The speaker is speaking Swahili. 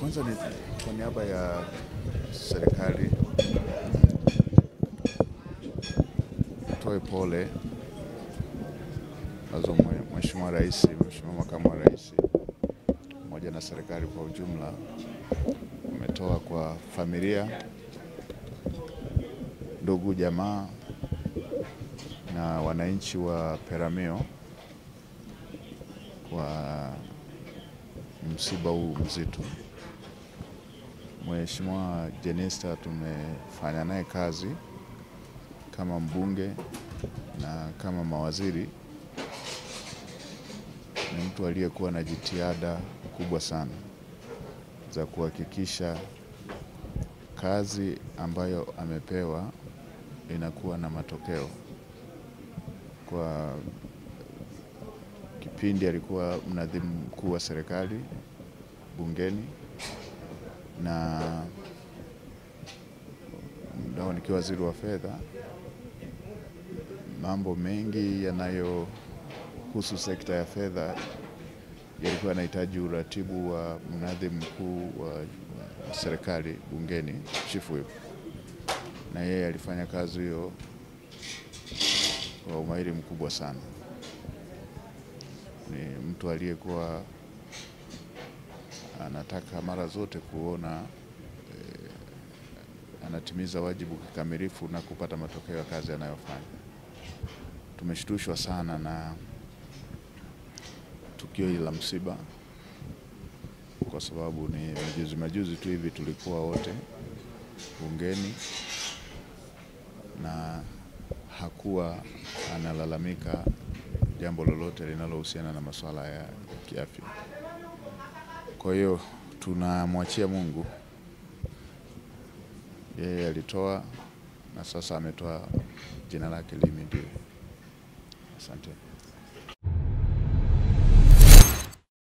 Kwanza ni kwa niaba ya serikali toe pole nazo Mheshimiwa Rais, Mheshimiwa Makamu wa Rais pamoja na serikali kwa ujumla umetoa kwa familia, ndugu, jamaa na wananchi wa Peramiho kwa msiba huu mzito. Mheshimiwa Jenista tumefanya naye kazi kama mbunge na kama mawaziri. Ni mtu aliyekuwa na jitihada kubwa sana za kuhakikisha kazi ambayo amepewa inakuwa na matokeo. Kwa kipindi alikuwa mnadhimu mkuu wa serikali bungeni, na ndio nikiwa waziri wa fedha. Mambo mengi yanayohusu sekta ya fedha yalikuwa yanahitaji uratibu wa mnadhimu mkuu wa serikali bungeni, Chief Whip, na yeye alifanya kazi hiyo kwa umahiri mkubwa sana. Ni mtu aliyekuwa anataka mara zote kuona anatimiza wajibu kikamilifu na kupata matokeo ya kazi anayofanya. Tumeshtushwa sana na tukio hili la msiba, kwa sababu ni majuzi tu hivi tulikuwa wote bungeni na hakuwa analalamika jambo lolote linalohusiana na masuala ya kiafya. Kwa hiyo tunamwachia Mungu. Yeye alitoa na sasa ametoa, jina lake lihimidiwe. Asante.